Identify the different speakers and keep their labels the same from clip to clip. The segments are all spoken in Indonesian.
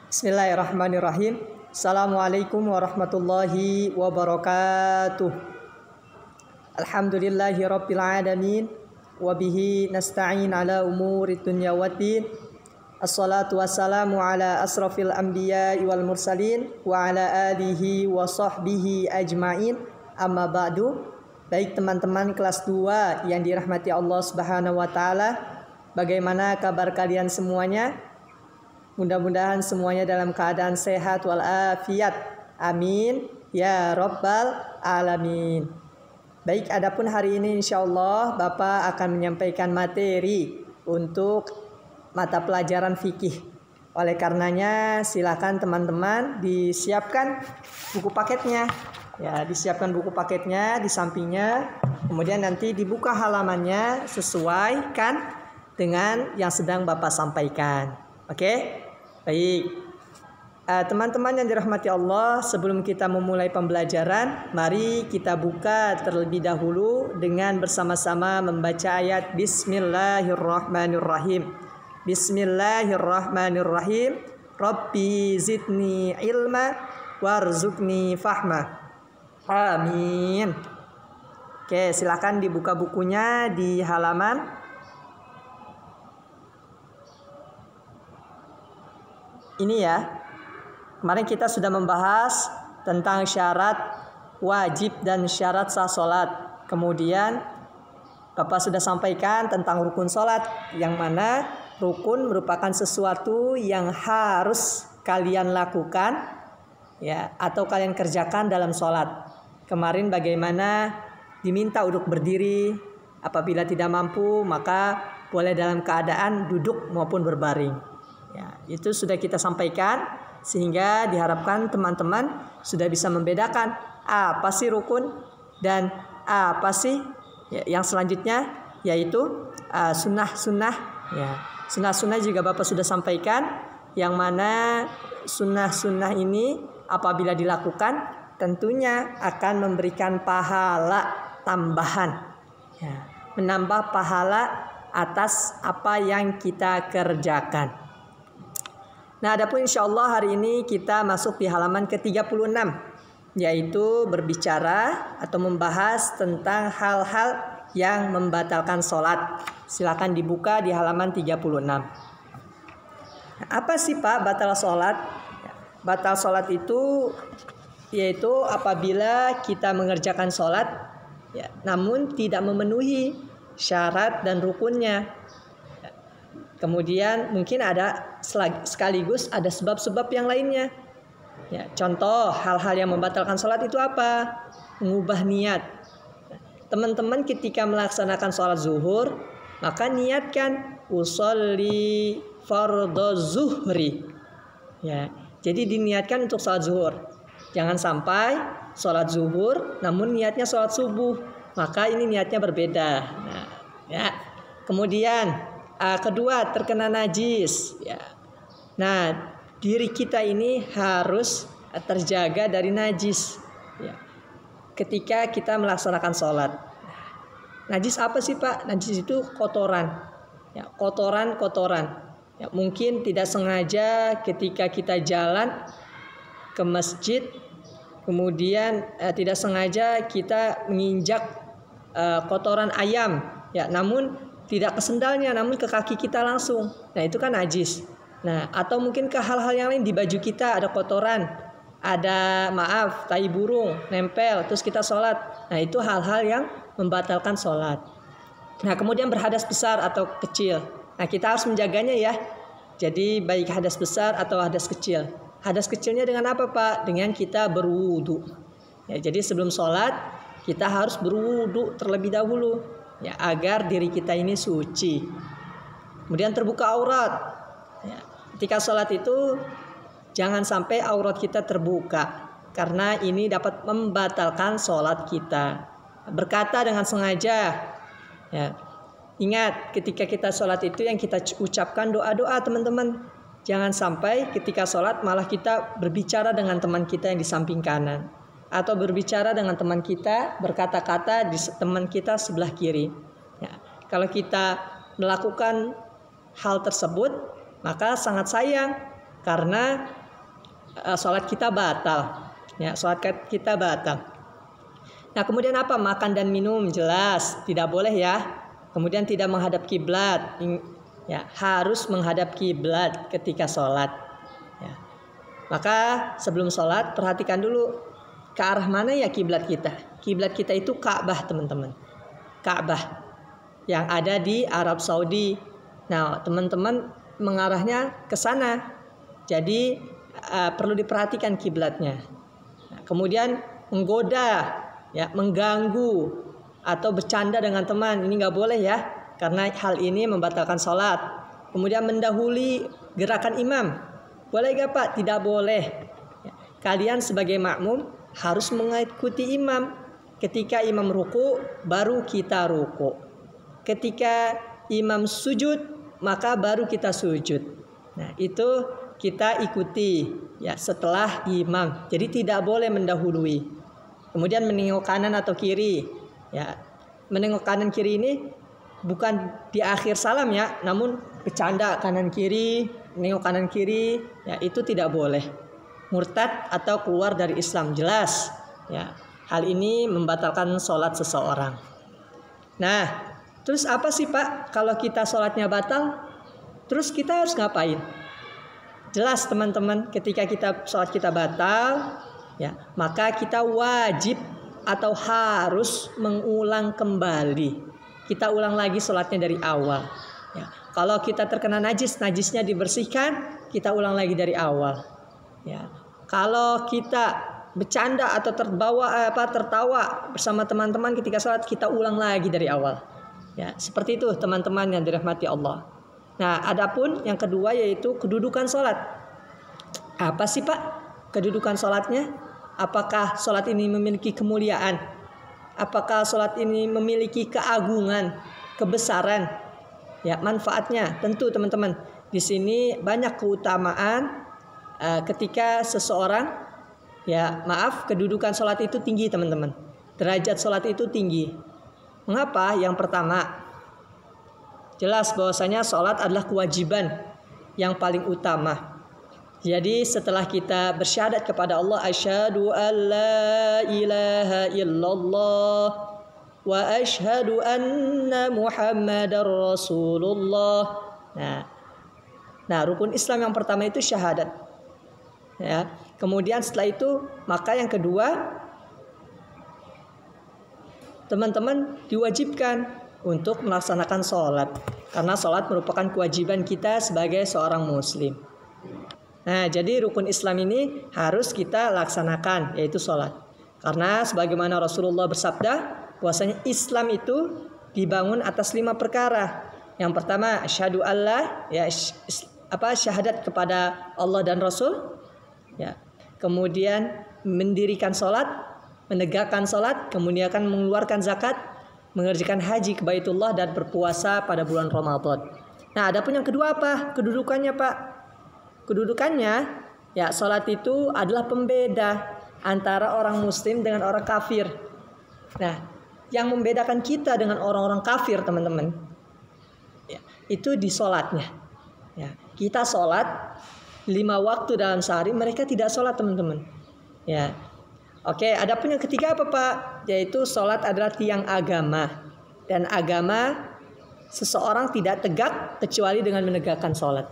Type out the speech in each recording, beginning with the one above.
Speaker 1: Bismillahirrahmanirrahim. Assalamualaikum warahmatullahi wabarakatuh. Alhamdulillahi rabbil alamin. Wabihi nasta'in ala umuri dunya waddin. Assalatu wassalamu ala asrafil anbiya wal mursalin wa ala alihi wa sahbihi ajma'in. Amma ba'du. Baik teman-teman kelas 2 yang dirahmati Allah Subhanahu wa taala, bagaimana kabar kalian semuanya? Mudah-mudahan semuanya dalam keadaan sehat walafiat. Amin ya rabbal alamin. Baik, adapun hari ini insyaallah Bapak akan menyampaikan materi untuk mata pelajaran fikih. Oleh karenanya silakan teman-teman disiapkan buku paketnya. Ya, disiapkan buku paketnya di sampingnya. Kemudian nanti dibuka halamannya sesuaikan dengan yang sedang Bapak sampaikan. Oke? Baik. Teman-teman yang dirahmati Allah, sebelum kita memulai pembelajaran, mari kita buka terlebih dahulu dengan bersama-sama membaca ayat Bismillahirrahmanirrahim. Bismillahirrahmanirrahim. Rabbi zidni ilma warzuqni fahma. Amin. Oke, silakan dibuka bukunya di halaman ini ya. Kemarin kita sudah membahas tentang syarat wajib dan syarat sah sholat. Kemudian Bapak sudah sampaikan tentang rukun sholat, yang mana rukun merupakan sesuatu yang harus kalian lakukan ya, atau kalian kerjakan dalam sholat. Kemarin bagaimana diminta untuk berdiri, apabila tidak mampu maka boleh dalam keadaan duduk maupun berbaring. Ya, itu sudah kita sampaikan sehingga diharapkan teman-teman sudah bisa membedakan apa sih rukun dan apa sih ya, yang selanjutnya yaitu sunnah-sunnah. Ya, sunnah-sunnah juga Bapak sudah sampaikan, yang mana sunnah-sunnah ini apabila dilakukan tentunya akan memberikan pahala tambahan, ya, menambah pahala atas apa yang kita kerjakan. Nah, adapun insyaallah hari ini kita masuk di halaman ke-36, yaitu berbicara atau membahas tentang hal-hal yang membatalkan sholat. Silakan dibuka di halaman 36. Nah, apa sih Pak batal sholat? Batal sholat itu yaitu apabila kita mengerjakan sholat ya, namun tidak memenuhi syarat dan rukunnya. Kemudian mungkin ada sekaligus ada sebab-sebab yang lainnya. Ya, contoh hal-hal yang membatalkan sholat itu apa? Mengubah niat. Teman-teman ketika melaksanakan sholat zuhur, maka niatkan usolli fardhu zuhri. Ya, jadi diniatkan untuk sholat zuhur. Jangan sampai sholat zuhur namun niatnya sholat subuh, maka ini niatnya berbeda. Nah, ya. Kemudian kedua, terkena najis. Ya. Nah, diri kita ini harus terjaga dari najis. Ya. Ketika kita melaksanakan sholat. Najis apa sih Pak? Najis itu kotoran. Ya, kotoran. Ya, mungkin tidak sengaja ketika kita jalan ke masjid, kemudian tidak sengaja kita menginjak kotoran ayam, ya, namun tidak ke sendalnya, namun ke kaki kita langsung. Nah, itu kan najis. Nah, atau mungkin ke hal-hal yang lain, di baju kita ada kotoran, ada tai burung nempel, terus kita sholat. Nah, itu hal-hal yang membatalkan sholat. Nah, kemudian berhadas besar atau kecil. Nah, kita harus menjaganya ya. Jadi baik hadas besar atau hadas kecil. Hadas kecilnya dengan apa Pak? Dengan kita berwudu. Ya, jadi sebelum sholat kita harus berwudu terlebih dahulu, ya, agar diri kita ini suci. Kemudian terbuka aurat. Ya, ketika sholat itu jangan sampai aurat kita terbuka, karena ini dapat membatalkan sholat kita. Berkata dengan sengaja. Ya, ingat ketika kita sholat itu yang kita ucapkan doa-doa teman-teman. Jangan sampai ketika sholat malah kita berbicara dengan teman kita yang di samping kanan, atau berbicara dengan teman kita, berkata-kata di teman kita sebelah kiri. Ya, kalau kita melakukan hal tersebut, maka sangat sayang, karena sholat kita batal. Ya, sholat kita batal. Nah, kemudian apa? Makan dan minum jelas tidak boleh ya. Kemudian tidak menghadap kiblat. Ya, harus menghadap kiblat ketika sholat. Ya. Maka sebelum sholat perhatikan dulu ke arah mana ya kiblat kita. Kiblat kita itu Ka'bah, teman-teman. Ka'bah yang ada di Arab Saudi. Nah, teman-teman mengarahnya ke sana. Jadi perlu diperhatikan kiblatnya. Nah, kemudian menggoda, ya, mengganggu atau bercanda dengan teman, ini nggak boleh ya, karena hal ini membatalkan sholat. Kemudian mendahului gerakan imam, boleh gak Pak? Tidak boleh. Kalian sebagai makmum harus mengikuti imam. Ketika imam ruku, baru kita ruku. Ketika imam sujud, maka baru kita sujud. Nah, itu kita ikuti ya setelah imam. Jadi tidak boleh mendahului. Kemudian menengok kanan atau kiri. Ya, menengok kanan kiri ini bukan di akhir salam ya, namun bercanda kanan kiri, menengok kanan kiri, ya itu tidak boleh. Murtad atau keluar dari Islam jelas. Ya, hal ini membatalkan sholat seseorang. Nah, terus apa sih Pak kalau kita sholatnya batal? Terus kita harus ngapain? Jelas teman-teman, ketika sholat kita batal, ya maka kita wajib atau harus mengulang kembali. Kita ulang lagi sholatnya dari awal. Ya, kalau kita terkena najis, najisnya dibersihkan, kita ulang lagi dari awal. Ya, kalau kita bercanda atau tertawa bersama teman-teman ketika sholat, kita ulang lagi dari awal. Ya, seperti itu teman-teman yang dirahmati Allah. Nah, adapun yang kedua yaitu kedudukan sholat. Apa sih Pak kedudukan sholatnya? Apakah sholat ini memiliki kemuliaan? Apakah sholat ini memiliki keagungan, kebesaran? Ya, manfaatnya tentu teman-teman. Di sini banyak keutamaan ketika seseorang, ya maaf, kedudukan sholat itu tinggi teman-teman. Derajat sholat itu tinggi. Mengapa? Yang pertama, jelas bahwasanya sholat adalah kewajiban yang paling utama. Jadi setelah kita bersyahadat kepada Allah, asyhadu an la ilaha illallah wa asyhadu anna Muhammadar Rasulullah. Nah, rukun Islam yang pertama itu syahadat. Ya, kemudian setelah itu maka yang kedua, teman-teman diwajibkan untuk melaksanakan sholat, karena sholat merupakan kewajiban kita sebagai seorang muslim. Nah, jadi rukun Islam ini harus kita laksanakan, yaitu sholat. Karena sebagaimana Rasulullah bersabda, bahwasanya Islam itu dibangun atas 5 perkara. Yang pertama, asyhadu alla, ya syahadat kepada Allah dan Rasul. Ya. Kemudian mendirikan sholat, menegakkan sholat, kemudian akan mengeluarkan zakat, mengerjakan haji ke Baitullah, dan berpuasa pada bulan Ramadan. Nah, adapun yang kedua apa? Kedudukannya Pak. Kedudukannya, ya sholat itu adalah pembeda antara orang muslim dengan orang kafir. Nah, yang membedakan kita dengan orang-orang kafir teman-teman, ya, itu di sholatnya. Ya, kita sholat 5 waktu dalam sehari, mereka tidak sholat teman-teman. Ya, oke. Adapun yang ketiga apa Pak? Yaitu sholat adalah tiang agama, dan agama seseorang tidak tegak kecuali dengan menegakkan sholat.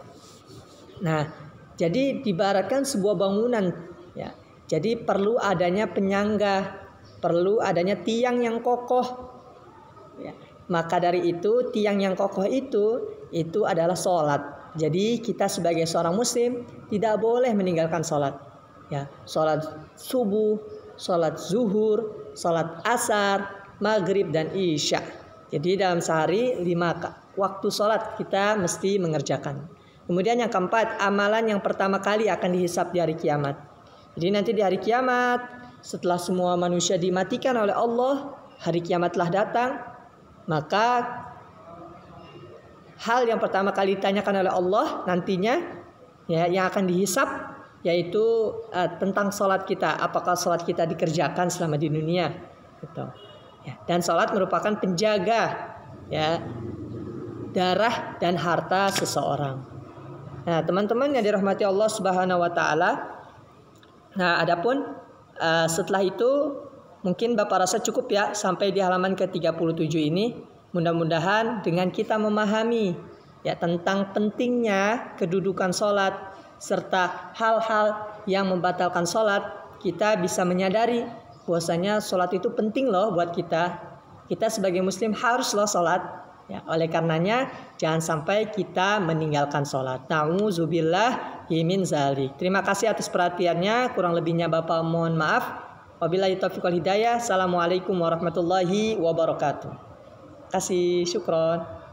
Speaker 1: Nah, jadi diibaratkan sebuah bangunan, ya. Jadi perlu adanya penyangga, perlu adanya tiang yang kokoh. Ya. Maka dari itu tiang yang kokoh itu adalah sholat. Jadi kita sebagai seorang muslim tidak boleh meninggalkan sholat. Ya, sholat subuh, sholat zuhur, sholat asar, maghrib dan isya. Jadi dalam sehari 5 waktu sholat kita mesti mengerjakan. Kemudian yang keempat, amalan yang pertama kali akan dihisab di hari kiamat. Jadi nanti di hari kiamat, setelah semua manusia dimatikan oleh Allah, hari kiamatlah datang, maka hal yang pertama kali ditanyakan oleh Allah nantinya, ya, yang akan dihisab yaitu tentang sholat kita. Apakah sholat kita dikerjakan selama di dunia? Gitu. Ya, dan sholat merupakan penjaga, ya, darah dan harta seseorang. Nah, teman-teman yang dirahmati Allah Subhanahu wa taala, Nah, adapun setelah itu mungkin Bapak rasa cukup ya sampai di halaman ke-37 ini. Mudah-mudahan dengan kita memahami ya tentang pentingnya kedudukan sholat serta hal-hal yang membatalkan sholat, kita bisa menyadari bahwasanya sholat itu penting loh buat kita. Kita sebagai muslim harus loh sholat. Ya, oleh karenanya jangan sampai kita meninggalkan sholat. Na'udzubillah min zalik. Terima kasih atas perhatiannya. Kurang lebihnya Bapak mohon maaf. Wabillahi taufiq wal hidayah. Assalamualaikum warahmatullahi wabarakatuh. Kasih syukron.